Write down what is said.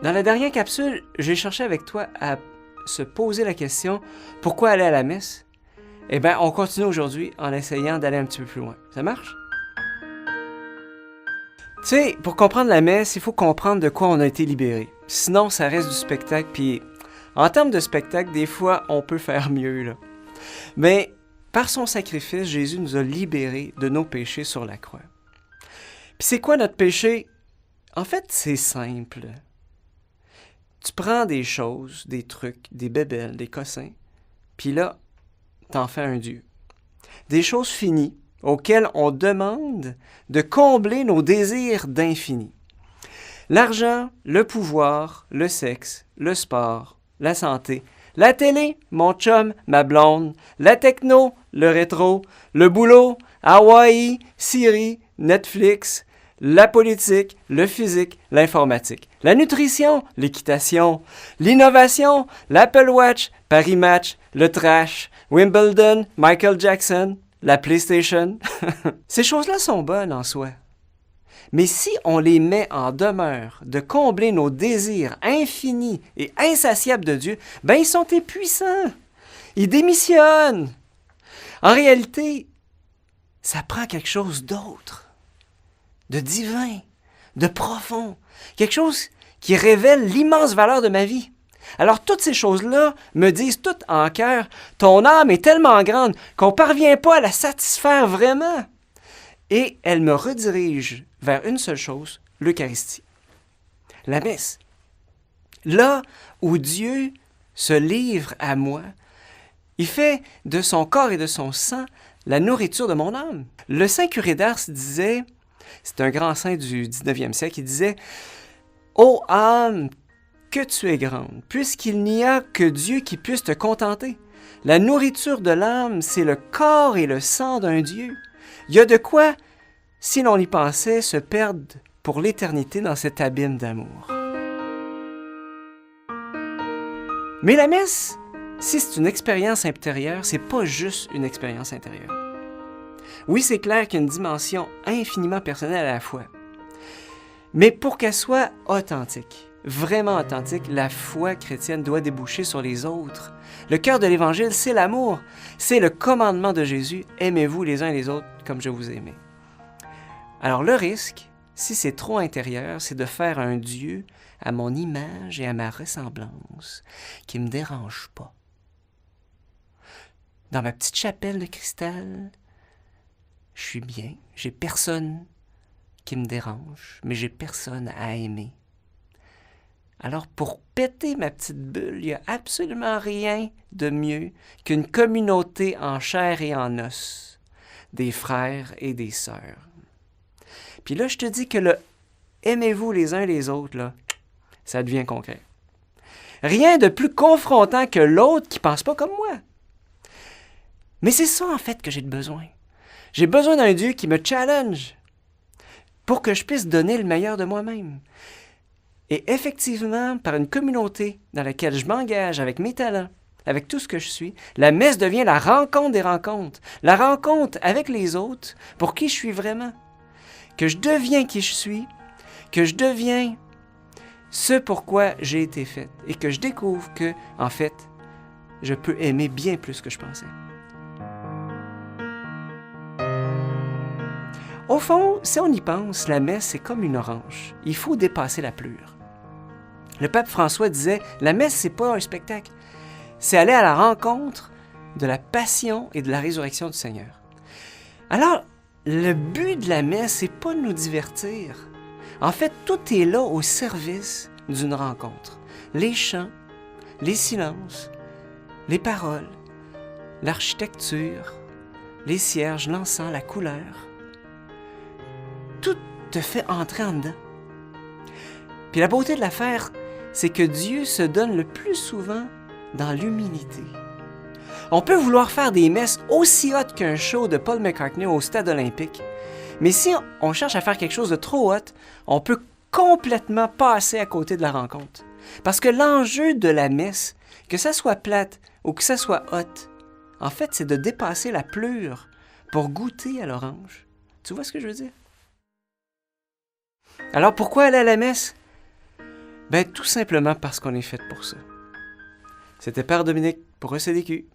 Dans la dernière capsule, j'ai cherché avec toi à se poser la question « Pourquoi aller à la messe? » Eh bien, on continue aujourd'hui en essayant d'aller un petit peu plus loin. Ça marche? Tu sais, pour comprendre la messe, il faut comprendre de quoi on a été libéré. Sinon, ça reste du spectacle, puis en termes de spectacle, des fois, on peut faire mieux, là. Mais par son sacrifice, Jésus nous a libérés de nos péchés sur la croix. Puis c'est quoi notre péché? En fait, c'est simple. Tu prends des choses, des trucs, des bébelles, des cossins, puis là, t'en fais un Dieu. Des choses finies auxquelles on demande de combler nos désirs d'infini. L'argent, le pouvoir, le sexe, le sport, la santé, la télé, mon chum, ma blonde, la techno, le rétro, le boulot, Hawaï, Siri, Netflix, la politique, le physique, l'informatique, la nutrition, l'équitation, l'innovation, l'Apple Watch, Paris Match, le trash, Wimbledon, Michael Jackson, la PlayStation. Ces choses-là sont bonnes en soi. Mais si on les met en demeure de combler nos désirs infinis et insatiables de Dieu, ben ils sont épuisants. Ils démissionnent. En réalité, ça prend quelque chose d'autre, de divin, de profond, quelque chose qui révèle l'immense valeur de ma vie. Alors toutes ces choses-là me disent toutes en cœur, ton âme est tellement grande qu'on ne parvient pas à la satisfaire vraiment. Et elle me redirige vers une seule chose, l'Eucharistie, la messe. Là où Dieu se livre à moi, il fait de son corps et de son sang la nourriture de mon âme. Le saint curé d'Ars disait, c'est un grand saint du 19e siècle, il disait « Ô âme, que tu es grande, puisqu'il n'y a que Dieu qui puisse te contenter. La nourriture de l'âme, c'est le corps et le sang d'un Dieu. Il y a de quoi, si l'on y pensait, se perdre pour l'éternité dans cet abîme d'amour. » Mais la messe, si c'est une expérience intérieure, c'est pas juste une expérience intérieure. Oui, c'est clair qu'il y a une dimension infiniment personnelle à la fois. Mais pour qu'elle soit authentique, vraiment authentique, la foi chrétienne doit déboucher sur les autres. Le cœur de l'Évangile, c'est l'amour. C'est le commandement de Jésus. Aimez-vous les uns les autres comme je vous ai aimé. Alors le risque, si c'est trop intérieur, c'est de faire un Dieu à mon image et à ma ressemblance qui ne me dérange pas. Dans ma petite chapelle de cristal, je suis bien, j'ai personne qui me dérange, mais j'ai personne à aimer. Alors, pour péter ma petite bulle, il n'y a absolument rien de mieux qu'une communauté en chair et en os, des frères et des sœurs. Puis là, je te dis que le « aimez-vous les uns les autres », là, ça devient concret. Rien de plus confrontant que l'autre qui ne pense pas comme moi. Mais c'est ça, en fait, que j'ai besoin. J'ai besoin d'un Dieu qui me challenge pour que je puisse donner le meilleur de moi-même. Et effectivement, par une communauté dans laquelle je m'engage avec mes talents, avec tout ce que je suis, la messe devient la rencontre des rencontres, la rencontre avec les autres pour qui je suis vraiment. Que je deviens qui je suis, que je deviens ce pourquoi j'ai été fait et que je découvre que, en fait, je peux aimer bien plus que je pensais. Au fond, si on y pense, la messe, c'est comme une orange. Il faut dépasser la pleure. Le pape François disait, la messe, c'est pas un spectacle. C'est aller à la rencontre de la passion et de la résurrection du Seigneur. Alors, le but de la messe, c'est pas de nous divertir. En fait, tout est là au service d'une rencontre. Les chants, les silences, les paroles, l'architecture, les cierges, l'encens, la couleur. Tout te fait entrer en dedans. Puis la beauté de l'affaire, c'est que Dieu se donne le plus souvent dans l'humilité. On peut vouloir faire des messes aussi hautes qu'un show de Paul McCartney au stade olympique, mais si on cherche à faire quelque chose de trop haut, on peut complètement passer à côté de la rencontre. Parce que l'enjeu de la messe, que ça soit plate ou que ça soit haute, en fait, c'est de dépasser la pleure pour goûter à l'orange. Tu vois ce que je veux dire? Alors pourquoi aller à la messe? Ben, tout simplement parce qu'on est fait pour ça. C'était Père Dominique pour ECDQ.